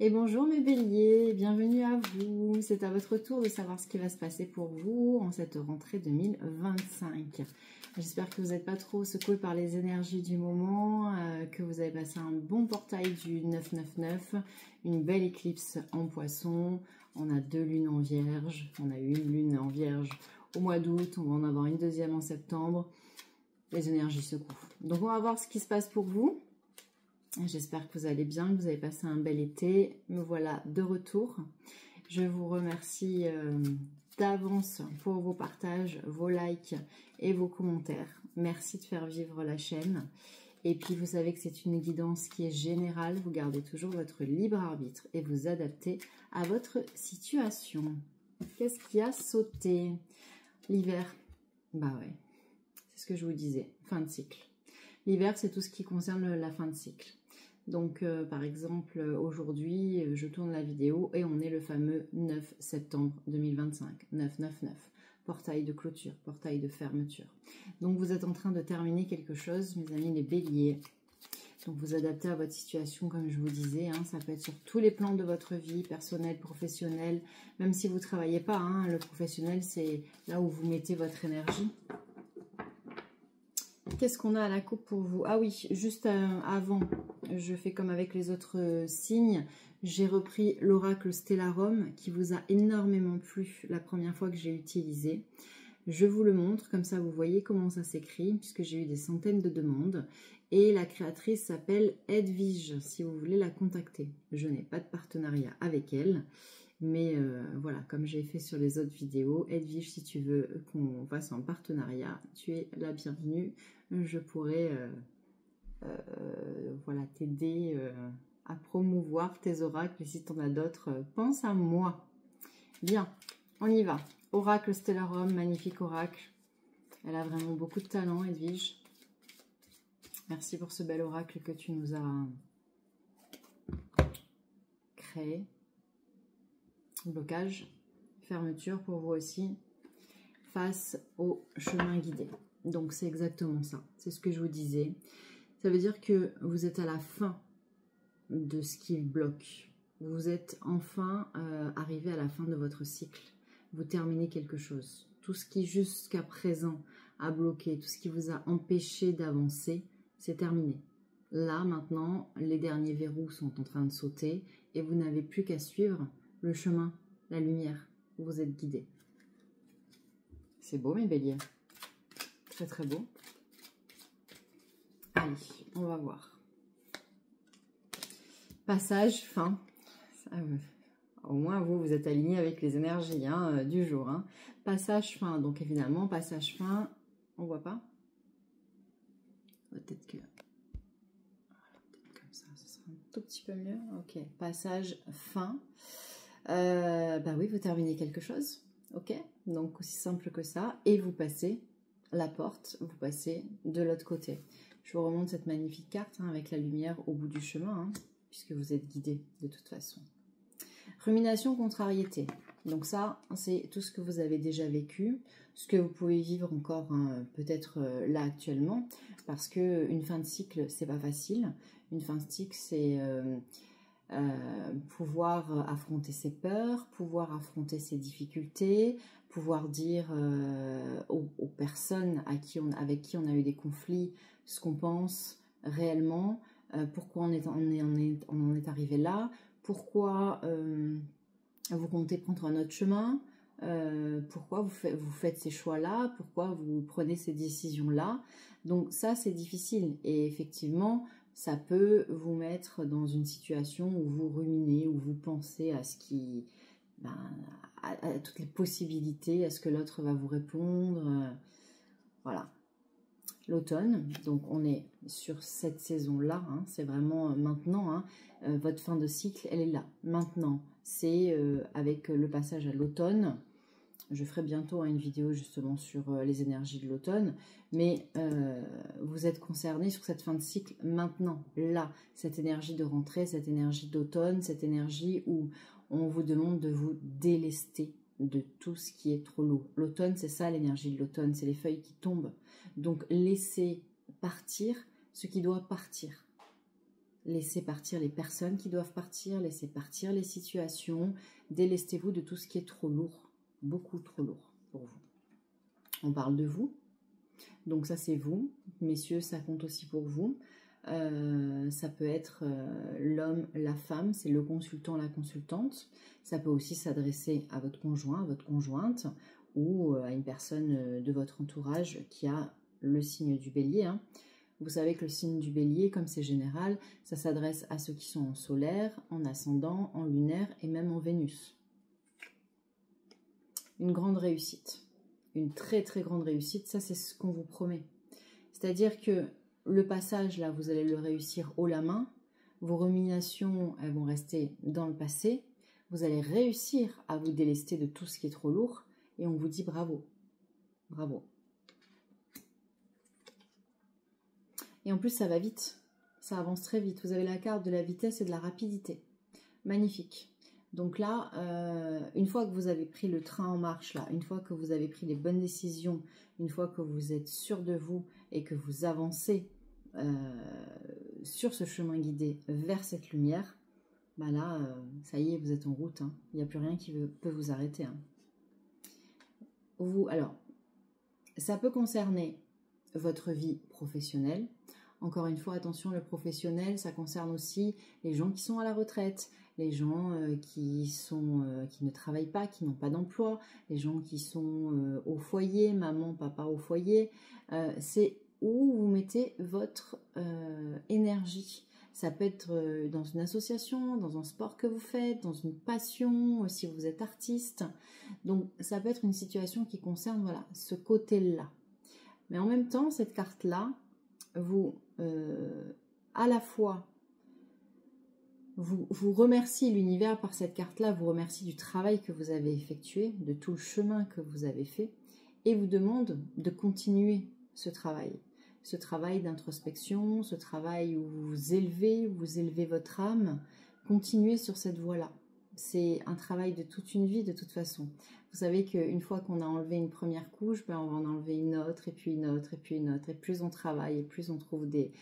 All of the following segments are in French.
Et bonjour mes béliers, bienvenue à vous. C'est à votre tour de savoir ce qui va se passer pour vous en cette rentrée 2025. J'espère que vous n'êtes pas trop secoués par les énergies du moment, que vous avez passé un bon portail du 999, une belle éclipse en poisson. On a 2 lunes en vierge, on a eu une lune en vierge au mois d'août, on va en avoir une deuxième en septembre. Les énergies secouent. Donc on va voir ce qui se passe pour vous. J'espère que vous allez bien, que vous avez passé un bel été. Me voilà de retour. Je vous remercie d'avance pour vos partages, vos likes et vos commentaires. Merci de faire vivre la chaîne. Et puis vous savez que c'est une guidance qui est générale. Vous gardez toujours votre libre arbitre et vous adaptez à votre situation. Qu'est-ce qui a sauté? L'hiver. Bah ouais, c'est ce que je vous disais. Fin de cycle. L'hiver, c'est tout ce qui concerne la fin de cycle. Donc, par exemple, aujourd'hui, je tourne la vidéo et on est le fameux 9 septembre 2025. 999. Portail de clôture, portail de fermeture. Donc, vous êtes en train de terminer quelque chose, mes amis les béliers. Donc, vous adaptez à votre situation, comme je vous disais. Hein, ça peut être sur tous les plans de votre vie, personnel, professionnel. Même si vous ne travaillez pas, hein, le professionnel, c'est là où vous mettez votre énergie. Qu'est-ce qu'on a à la coupe pour vous? Ah oui, juste avant, je fais comme avec les autres signes. J'ai repris l'oracle Stellarum qui vous a énormément plu la première fois que j'ai utilisé. Je vous le montre, comme ça vous voyez comment ça s'écrit, puisque j'ai eu des centaines de demandes. Et la créatrice s'appelle Edwige, si vous voulez la contacter. Je n'ai pas de partenariat avec elle. Mais voilà, comme j'ai fait sur les autres vidéos, Edwige, si tu veux qu'on fasse un partenariat, tu es la bienvenue. Je pourrais voilà, t'aider à promouvoir tes oracles. Et si tu en as d'autres, pense à moi. Bien, on y va. Oracle Stellarum, magnifique oracle. Elle a vraiment beaucoup de talent, Edwige. Merci pour ce bel oracle que tu nous as créé. Blocage, fermeture pour vous aussi, face au chemin guidé. Donc c'est exactement ça, c'est ce que je vous disais. Ça veut dire que vous êtes à la fin de ce qui bloque. Vous êtes enfin arrivé à la fin de votre cycle. Vous terminez quelque chose. Tout ce qui jusqu'à présent a bloqué, tout ce qui vous a empêché d'avancer, c'est terminé. Là maintenant, les derniers verrous sont en train de sauter et vous n'avez plus qu'à suivre le chemin, la lumière, vous êtes guidés. C'est beau mes béliers. Très très beau. Allez, on va voir. Passage, fin. Au moins vous, vous êtes aligné avec les énergies hein, du jour. Hein. Passage, fin. Donc évidemment, passage, fin, on voit pas. Peut-être que... comme ça, ce sera un tout petit peu mieux. Ok, passage, fin. Bah oui, vous terminez quelque chose, ok, donc aussi simple que ça, et vous passez la porte, vous passez de l'autre côté. Je vous remonte cette magnifique carte hein, avec la lumière au bout du chemin, hein, puisque vous êtes guidé de toute façon. Rumination, contrariété, donc ça, c'est tout ce que vous avez déjà vécu, ce que vous pouvez vivre encore hein, peut-être là actuellement, parce que une fin de cycle, c'est pas facile. Une fin de cycle, c'est... pouvoir affronter ses peurs, pouvoir affronter ses difficultés, pouvoir dire aux personnes avec qui on a eu des conflits ce qu'on pense réellement, pourquoi on en est arrivé là, pourquoi vous comptez prendre un autre chemin, pourquoi vous faites ces choix-là, pourquoi vous prenez ces décisions-là. Donc ça, c'est difficile. Et effectivement, ça peut vous mettre dans une situation où vous ruminez, où vous pensez à ce qui... à toutes les possibilités, à ce que l'autre va vous répondre. Voilà. L'automne, donc on est sur cette saison-là, hein, c'est vraiment maintenant, hein, votre fin de cycle, elle est là. Maintenant, c'est avec le passage à l'automne. Je ferai bientôt une vidéo justement sur les énergies de l'automne, mais vous êtes concerné sur cette fin de cycle maintenant, là, cette énergie de rentrée, cette énergie d'automne, cette énergie où on vous demande de vous délester de tout ce qui est trop lourd. L'automne, c'est ça l'énergie de l'automne, c'est les feuilles qui tombent. Donc laissez partir ce qui doit partir. Laissez partir les personnes qui doivent partir, laissez partir les situations, délestez-vous de tout ce qui est trop lourd, beaucoup trop lourd pour vous. On parle de vous, donc ça c'est vous, messieurs, ça compte aussi pour vous. Ça peut être l'homme, la femme, c'est le consultant, la consultante. Ça peut aussi s'adresser à votre conjoint, à votre conjointe ou à une personne de votre entourage qui a le signe du bélier. Hein. Vous savez que le signe du bélier, comme c'est général, ça s'adresse à ceux qui sont en solaire, en ascendant, en lunaire et même en Vénus. Une grande réussite, une très très grande réussite, ça c'est ce qu'on vous promet. C'est-à-dire que le passage, là, vous allez le réussir haut la main. Vos ruminations, elles vont rester dans le passé. Vous allez réussir à vous délester de tout ce qui est trop lourd. Et on vous dit bravo. Bravo. Et en plus, ça va vite. Ça avance très vite. Vous avez la carte de la vitesse et de la rapidité. Magnifique. Donc là, une fois que vous avez pris le train en marche, là, une fois que vous avez pris les bonnes décisions, une fois que vous êtes sûr de vous et que vous avancez sur ce chemin guidé vers cette lumière, bah là, ça y est, vous êtes en route. Hein. Il n'y a plus rien qui peut vous arrêter. Hein. Alors, ça peut concerner votre vie professionnelle. Encore une fois, attention, le professionnel, ça concerne aussi les gens qui sont à la retraite, les gens qui ne travaillent pas, qui n'ont pas d'emploi, les gens qui sont au foyer, maman, papa au foyer. C'est où vous mettez votre énergie. Ça peut être dans une association, dans un sport que vous faites, dans une passion, si vous êtes artiste. Donc, ça peut être une situation qui concerne voilà, ce côté-là. Mais en même temps, cette carte-là, vous, à la fois, vous remercie l'univers par cette carte-là, vous remercie du travail que vous avez effectué, de tout le chemin que vous avez fait, et vous demande de continuer ce travail d'introspection, ce travail où vous élevez votre âme, continuez sur cette voie-là. C'est un travail de toute une vie de toute façon. Vous savez qu'une fois qu'on a enlevé une première couche, ben on va en enlever une autre, et puis une autre, et puis une autre. Et plus on travaille, et plus on trouve des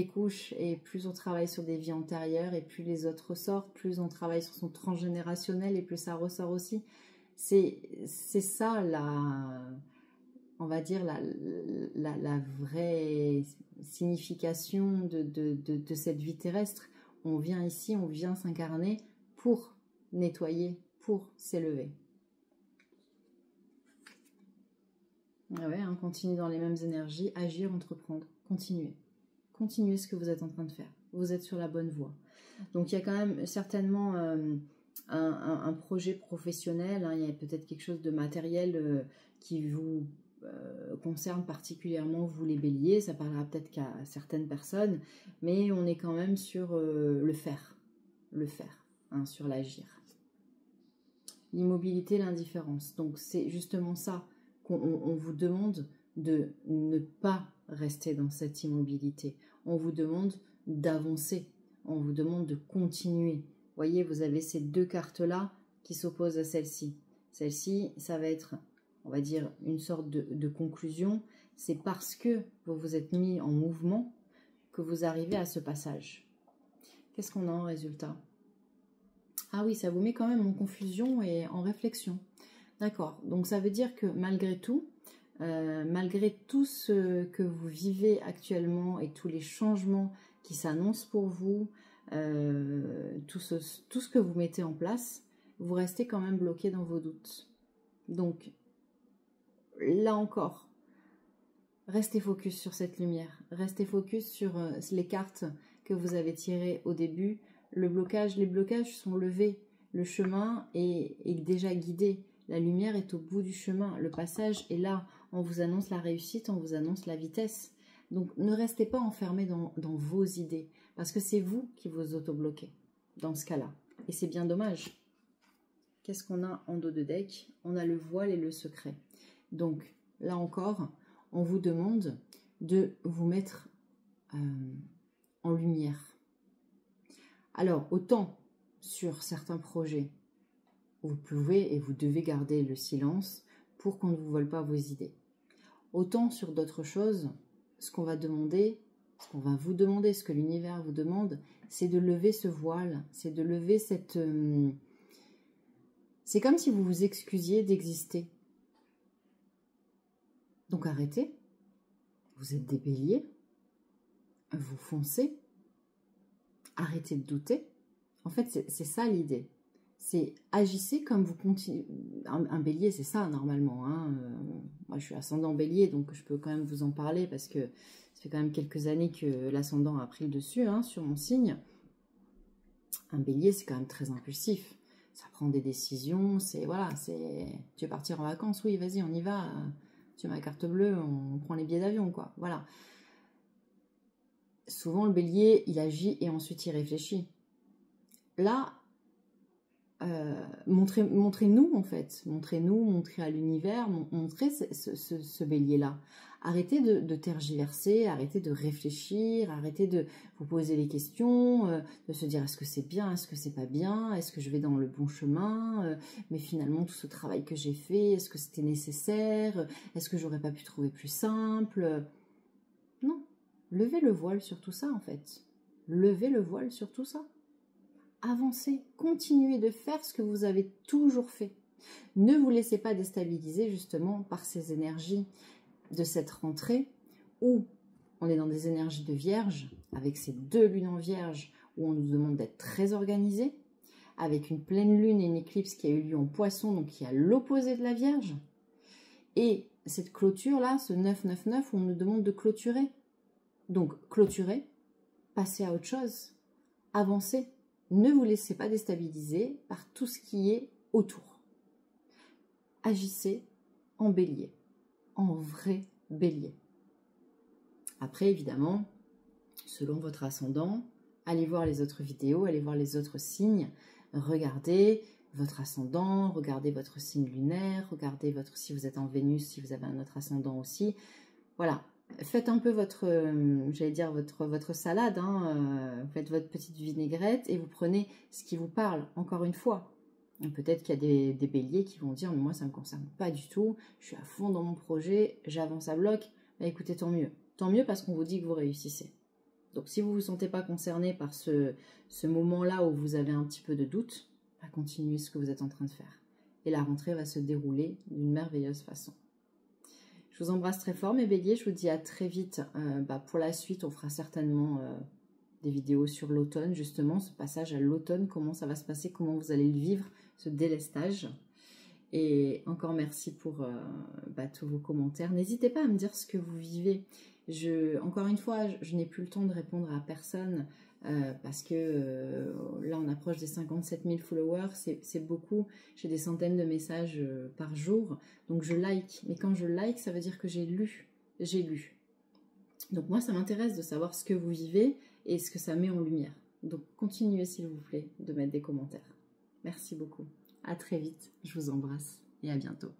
couches, et plus on travaille sur des vies antérieures, et plus les autres ressortent, plus on travaille sur son transgénérationnel, et plus ça ressort aussi. C'est ça, on va dire, la vraie signification de cette vie terrestre. On vient ici, on vient s'incarner pour nettoyer, pour s'élever. Ah ouais, hein, continuez dans les mêmes énergies, agir, entreprendre, continuez. Continuez ce que vous êtes en train de faire. Vous êtes sur la bonne voie. Donc il y a quand même certainement un projet professionnel, hein, il y a peut-être quelque chose de matériel qui vous concerne particulièrement, vous les béliers, ça parlera peut-être qu'à certaines personnes, mais on est quand même sur le faire, hein, sur l'agir. L'immobilité, l'indifférence. Donc c'est justement ça qu'on vous demande de ne pas rester dans cette immobilité. On vous demande d'avancer. On vous demande de continuer. Vous voyez, vous avez ces deux cartes-là qui s'opposent à celle-ci. Celle-ci, ça va être, on va dire, une sorte de conclusion. C'est parce que vous vous êtes mis en mouvement que vous arrivez à ce passage. Qu'est-ce qu'on a en résultat ? Ah oui, ça vous met quand même en confusion et en réflexion. D'accord, donc ça veut dire que malgré tout ce que vous vivez actuellement et tous les changements qui s'annoncent pour vous, tout ce que vous mettez en place, vous restez quand même bloqué dans vos doutes. Donc, là encore, restez focus sur cette lumière, restez focus sur les cartes que vous avez tirées au début. Les blocages sont levés, le chemin est déjà guidé, la lumière est au bout du chemin, le passage est là, on vous annonce la réussite, on vous annonce la vitesse. Donc ne restez pas enfermés dans vos idées, parce que c'est vous qui vous auto-bloquez dans ce cas-là. Et c'est bien dommage. Qu'est-ce qu'on a en dos de deck? On a le voile et le secret. Donc là encore, on vous demande de vous mettre en lumière. Alors, autant sur certains projets, vous pouvez et vous devez garder le silence pour qu'on ne vous vole pas vos idées. Autant sur d'autres choses, ce qu'on va demander, ce qu'on va vous demander, ce que l'univers vous demande, c'est de lever ce voile, c'est de lever cette... c'est comme si vous vous excusiez d'exister. Donc arrêtez, vous êtes des béliers, vous foncez, arrêtez de douter. En fait, c'est ça l'idée. C'est agissez comme vous continuez. Un bélier, c'est ça normalement. Hein. Moi, je suis ascendant bélier, donc je peux quand même vous en parler parce que ça fait quand même quelques années que l'ascendant a pris le dessus hein, sur mon signe. Un bélier, c'est quand même très impulsif. Ça prend des décisions, c'est voilà, c'est tu veux partir en vacances, oui, vas-y, on y va. Tu as ma carte bleue, on prend les billets d'avion, quoi. Voilà. Souvent, le bélier, il agit et ensuite il réfléchit. Là, montrez-nous en fait, montrez-nous, montrez à l'univers, montrez ce bélier-là. Arrêtez de tergiverser, arrêtez de réfléchir, arrêtez de vous poser les questions, de se dire est-ce que c'est bien, est-ce que c'est pas bien, est-ce que je vais dans le bon chemin, mais finalement tout ce travail que j'ai fait, est-ce que c'était nécessaire, est-ce que j'aurais pas pu trouver plus simple? Non, levez le voile sur tout ça en fait, levez le voile sur tout ça. Avancez, continuez de faire ce que vous avez toujours fait. Ne vous laissez pas déstabiliser justement par ces énergies de cette rentrée où on est dans des énergies de vierge, avec ces 2 lunes en vierge où on nous demande d'être très organisé, avec une pleine lune et une éclipse qui a eu lieu en poisson, donc qui est à l'opposé de la vierge, et cette clôture-là, ce 999 où on nous demande de clôturer. Donc clôturer, passer à autre chose, avancer. Ne vous laissez pas déstabiliser par tout ce qui est autour. Agissez en bélier, en vrai bélier. Après, évidemment, selon votre ascendant, allez voir les autres vidéos, allez voir les autres signes, regardez votre ascendant, regardez votre signe lunaire, regardez si vous êtes en Vénus, si vous avez un autre ascendant aussi. Voilà. Faites un peu votre, j'allais dire votre salade, hein, faites votre petite vinaigrette et vous prenez ce qui vous parle, encore une fois. Peut-être qu'il y a des béliers qui vont dire, mais moi ça ne me concerne pas du tout, je suis à fond dans mon projet, j'avance à bloc. Bah, écoutez, tant mieux parce qu'on vous dit que vous réussissez. Donc si vous ne vous sentez pas concerné par ce moment-là où vous avez un petit peu de doute, bah, continuez ce que vous êtes en train de faire. Et la rentrée va se dérouler d'une merveilleuse façon. Je vous embrasse très fort mes béliers, je vous dis à très vite. Pour la suite, on fera certainement des vidéos sur l'automne, justement, ce passage à l'automne, comment ça va se passer, comment vous allez le vivre, ce délestage. Et encore merci pour tous vos commentaires. N'hésitez pas à me dire ce que vous vivez. Encore une fois, je n'ai plus le temps de répondre à personne parce que là, on approche des 57 000 followers. C'est beaucoup. J'ai des centaines de messages par jour. Donc, je like. Mais quand je like, ça veut dire que j'ai lu. J'ai lu. Donc, moi, ça m'intéresse de savoir ce que vous vivez et ce que ça met en lumière. Donc, continuez, s'il vous plaît, de mettre des commentaires. Merci beaucoup. À très vite. Je vous embrasse et à bientôt.